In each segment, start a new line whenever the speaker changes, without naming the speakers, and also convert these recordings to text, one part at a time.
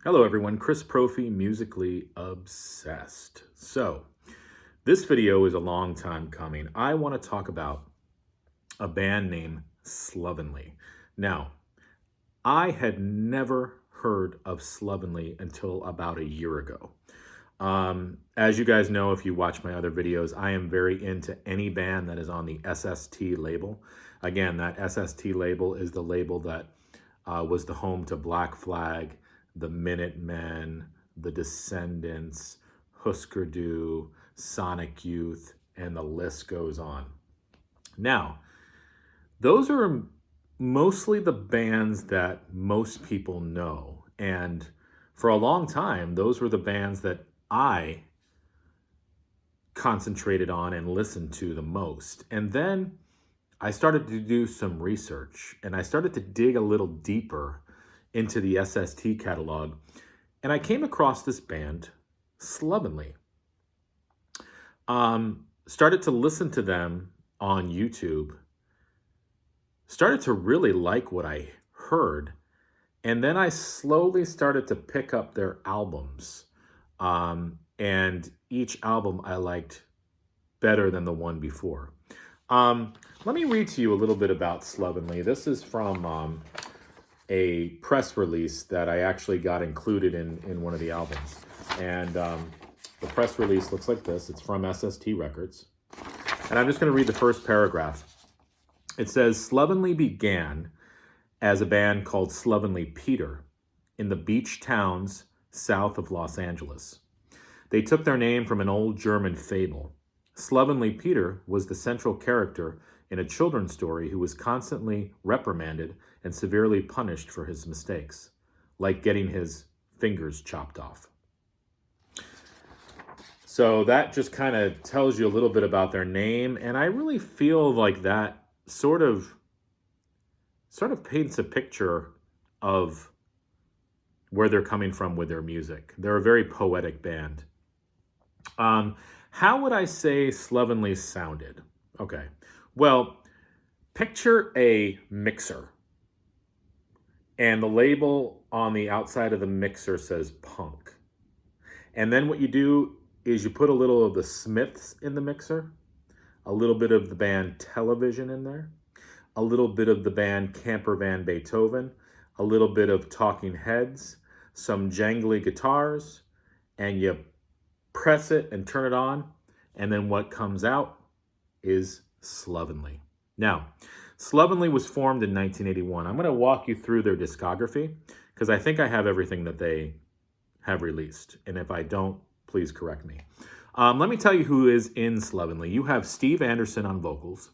Hello everyone, Chris Profi, Musically Obsessed. So, this video is a long time coming. I want to talk about a band named Slovenly. Now, I had never heard of Slovenly until about a year ago. As you guys know, if you watch my other videos, I am very into any band that is on the SST label. Again, that SST label is the label that was the home to Black Flag, the Minutemen, the Descendants, Husker Du, Sonic Youth, and the list goes on. Now, those are mostly the bands that most people know. And for a long time, those were the bands that I concentrated on and listened to the most. And then I started to do some research and I started to dig a little deeper into the SST catalog, and I came across this band, Slovenly. Started to listen to them on YouTube, started to really like what I heard, and then I slowly started to pick up their albums. And each album I liked better than the one before. Let me read to you a little bit about Slovenly. This is from a press release that I actually got included in one of the albums. And the press release looks like this. It's from SST Records. And I'm just going to read the first paragraph. It says, Slovenly began as a band called Slovenly Peter in the beach towns south of Los Angeles. They took their name from an old German fable. Slovenly Peter was the central character in a children's story who was constantly reprimanded and severely punished for his mistakes, like getting his fingers chopped off. So that just kind of tells you a little bit about their name, and I really feel like that sort of paints a picture of where they're coming from with their music. They're a very poetic band. How would I say Slovenly sounded? Okay, well, picture a mixer. And the label on the outside of the mixer says punk. And then what you do is you put a little of the Smiths in the mixer, a little bit of the band Television in there, a little bit of the band Camper Van Beethoven, a little bit of Talking Heads, some jangly guitars, and you press it and turn it on, and then what comes out is Slovenly. Now, Slovenly was formed in 1981. I'm going to walk you through their discography because I think I have everything that they have released. And if I don't, please correct me. Let me tell you who is in Slovenly. You have Steve Anderson on vocals,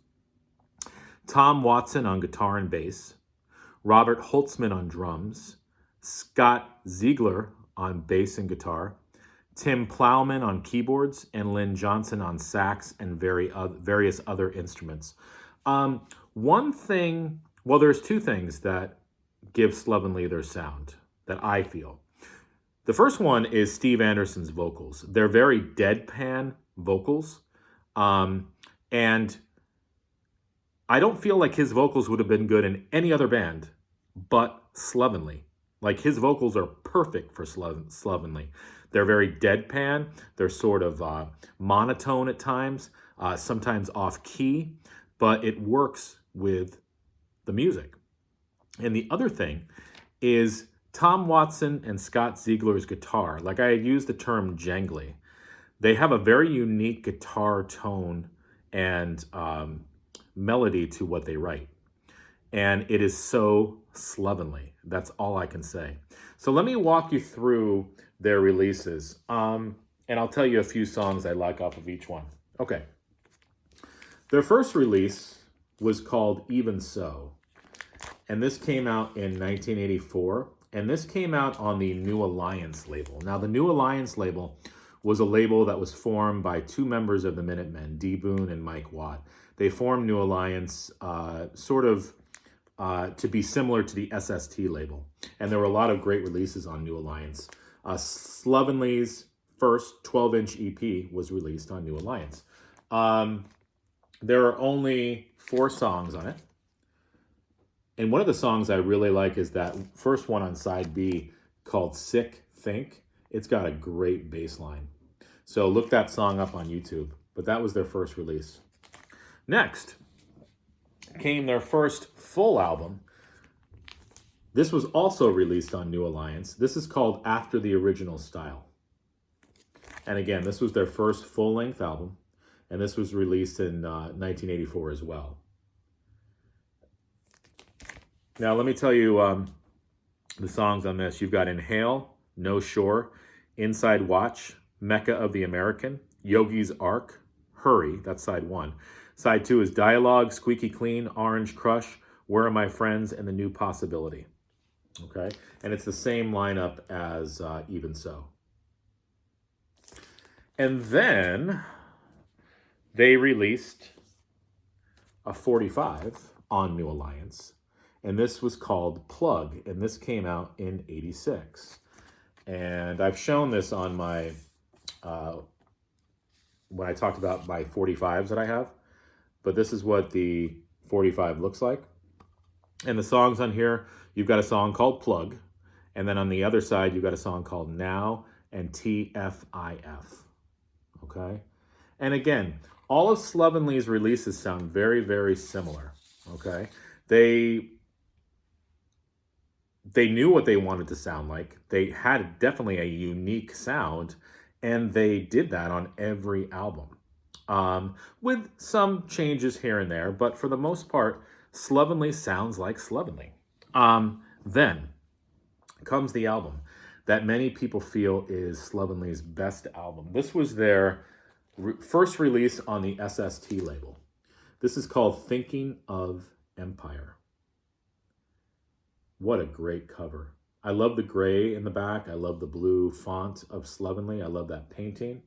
Tom Watson on guitar and bass, Robert Holtzman on drums, Scott Ziegler on bass and guitar, Tim Plowman on keyboards, and Lynn Johnson on sax and various other instruments. There's two things that give Slovenly their sound that I feel. The first one is Steve Anderson's vocals. They're very deadpan vocals. And I don't feel like his vocals would have been good in any other band but Slovenly. Like, his vocals are perfect for Slovenly. They're very deadpan. They're sort of monotone at times, sometimes off key, but it works with the music. And the other thing is Tom Watson and Scott Ziegler's guitar. Like, I used the term jangly. They have a very unique guitar tone and melody to what they write. And it is so slovenly. That's all I can say. So let me walk you through their releases. And I'll tell you a few songs I like off of each one. Okay. Their first release was called Even So. And this came out in 1984. And this came out on the New Alliance label. Now, the New Alliance label was a label that was formed by two members of the Minutemen, D. Boone and Mike Watt. They formed New Alliance to be similar to the SST label. And there were a lot of great releases on New Alliance. Slovenly's first 12-inch EP was released on New Alliance. There are only 4 songs on it. And one of the songs I really like is that first one on side B called Sick Think. It's got a great bass line. So look that song up on YouTube. But that was their first release. Next came their first full album. This was also released on New Alliance. This is called After the Original Style. And again, this was their first full-length album. And this was released in 1984 as well. Now, let me tell you the songs on this. You've got Inhale, No Shore, Inside Watch, Mecca of the American, Yogi's Ark, Hurry, that's side 1. Side 2 is Dialogue, Squeaky Clean, Orange Crush, Where Are My Friends, and The New Possibility. Okay? And it's the same lineup as Even So. And then they released a 45 on New Alliance, and this was called Plug, and this came out in '86. And I've shown this on my, when I talked about my 45s that I have, but this is what the 45 looks like. And the songs on here, you've got a song called Plug, and then on the other side, you've got a song called Now and TFIF. Okay? And again, all of Slovenly's releases sound very, very similar. Okay? They knew what they wanted to sound like. They had definitely a unique sound, and they did that on every album. With some changes here and there, but for the most part, Slovenly sounds like Slovenly. Then comes the album that many people feel is Slovenly's best album. This was their first release on the SST label. This is called Thinking of Empire. What a great cover. I love the gray in the back. I love the blue font of Slovenly. I love that painting.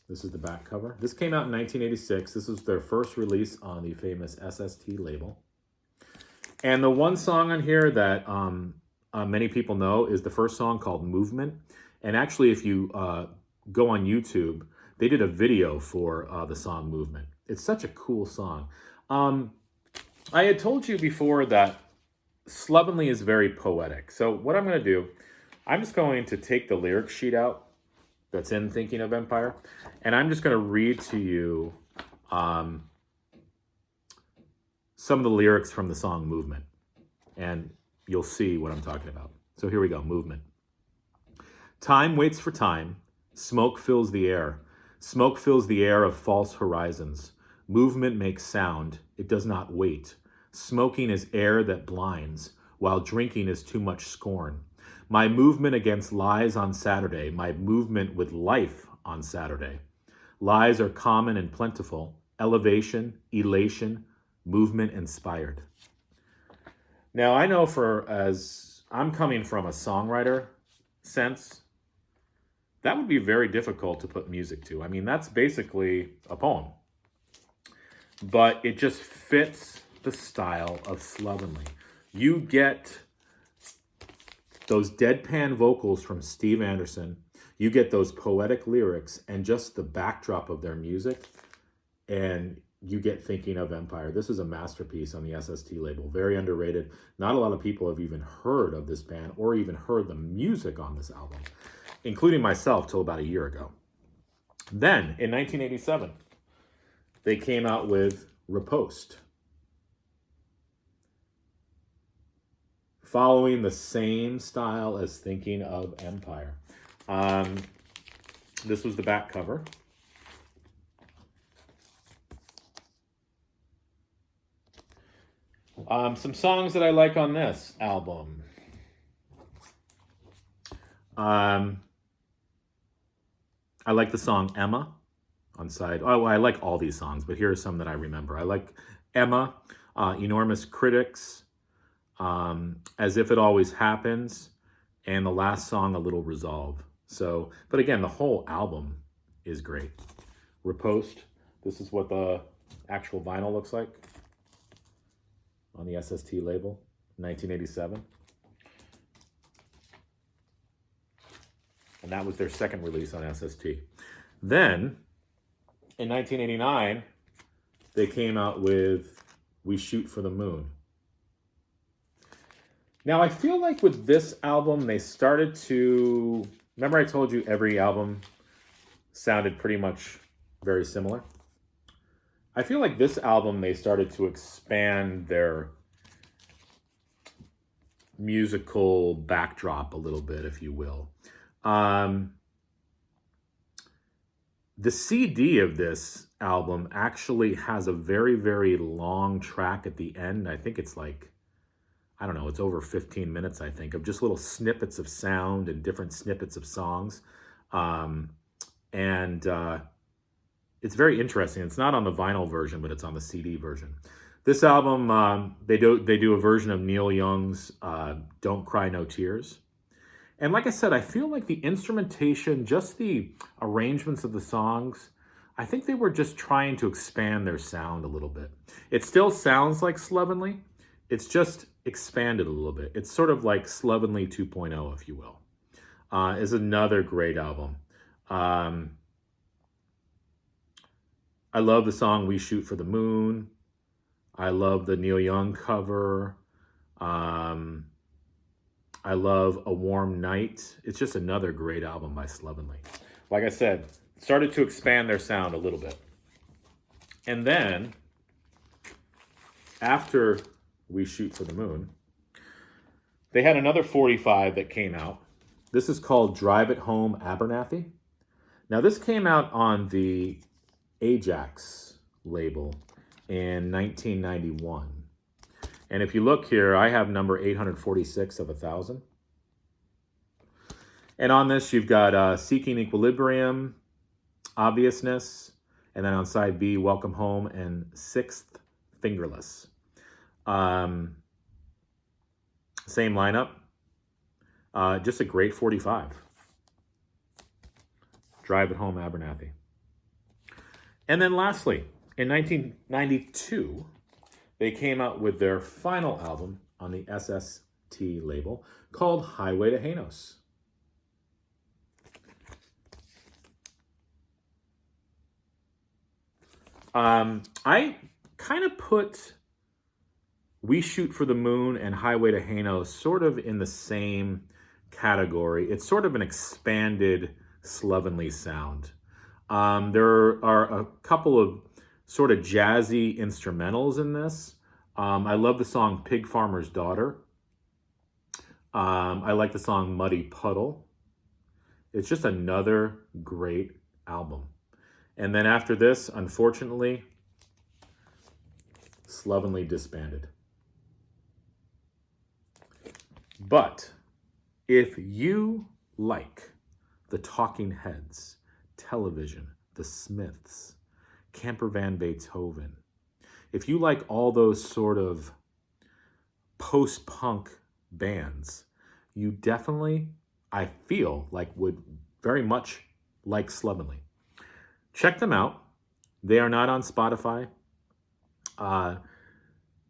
This is the back cover. This came out in 1986. This was their first release on the famous SST label. And the one song on here that many people know is the first song called Movement. And actually, if you go on YouTube, they did a video for the song Movement. It's such a cool song. I had told you before that Slovenly is very poetic. So what I'm going to do, I'm just going to take the lyric sheet out that's in Thinking of Empire, and I'm just going to read to you some of the lyrics from the song Movement, and you'll see what I'm talking about. So here we go, Movement. Time waits for time. Smoke fills the air. Smoke fills the air of false horizons. Movement makes sound. It does not wait. Smoking is air that blinds, while drinking is too much scorn. My movement against lies on Saturday. My movement with life on Saturday. Lies are common and plentiful. Elevation, elation, movement inspired. Now, I know as I'm coming from a songwriter sense, that would be very difficult to put music to. I mean, that's basically a poem. But it just fits the style of Slovenly. You get those deadpan vocals from Steve Anderson. You get those poetic lyrics and just the backdrop of their music. And you get Thinking of Empire. This is a masterpiece on the SST label. Very underrated. Not a lot of people have even heard of this band or even heard the music on this album, including myself till about a year ago. Then, in 1987, they came out with Riposte, following the same style as Thinking of Empire. This was the back cover. Some songs that I like on this album. I like the song Emma on side. Oh, I like all these songs, but here are some that I remember. I like Emma, Enormous Critics, As If It Always Happens, and the last song, A Little Resolve. So, but again, the whole album is great. Riposte, this is what the actual vinyl looks like on the SST label, 1987. And that was their second release on SST. Then, in 1989, they came out with We Shoot for the Moon. Now, I feel like with this album, they started to... Remember I told you every album sounded pretty much very similar? I feel like this album, they started to expand their musical backdrop a little bit, if you will. The CD of this album actually has a very, very long track at the end. I think it's like, I don't know, it's over 15 minutes, I think, of just little snippets of sound and different snippets of songs. It's very interesting. It's not on the vinyl version, but it's on the CD version. This album, they do a version of Neil Young's Don't Cry No Tears. And like I said, I feel like the instrumentation, just the arrangements of the songs, I think they were just trying to expand their sound a little bit. It still sounds like Slovenly. It's just expanded a little bit. It's sort of like Slovenly 2.0, if you will. Is another great album. I love the song We Shoot for the Moon. I love the Neil Young cover. I love A Warm Night. It's just another great album by Slovenly. Like I said, started to expand their sound a little bit. And then, after We Shoot for the Moon, they had another 45 that came out. This is called Drive It Home, Abernathy. Now, this came out on the Ajax label in 1991. And if you look here, I have number 846 of 1,000. And on this, you've got Seeking Equilibrium, Obviousness, and then on side B, Welcome Home, and Sixth Fingerless. Same lineup. Just a great 45. Drive It Home, Abernathy. And then lastly, in 1992, they came out with their final album on the SST label called Highway to Hanos. I kind of put We Shoot for the Moon and Highway to Hanos sort of in the same category. It's sort of an expanded Slovenly sound. There are a couple of sort of jazzy instrumentals in this. I love the song Pig Farmer's Daughter. I like the song Muddy Puddle. It's just another great album. And then after this, unfortunately, Slovenly disbanded. But if you like the Talking Heads, Television, The Smiths, Camper Van Beethoven, if you like all those sort of post-punk bands, you definitely, I feel like, would very much like Slovenly. Check them out. They are not on Spotify.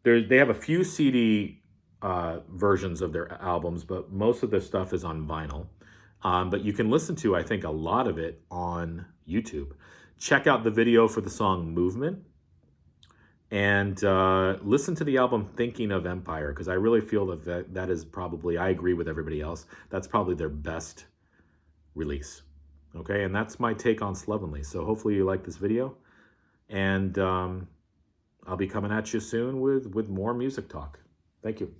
They have a few CD versions of their albums, but most of their stuff is on vinyl. But you can listen to, I think, a lot of it on YouTube. Check out the video for the song Movement. And listen to the album Thinking of Empire, because I really feel that is probably, I agree with everybody else, that's probably their best release. Okay, and that's my take on Slovenly. So hopefully you like this video. And I'll be coming at you soon with more music talk. Thank you.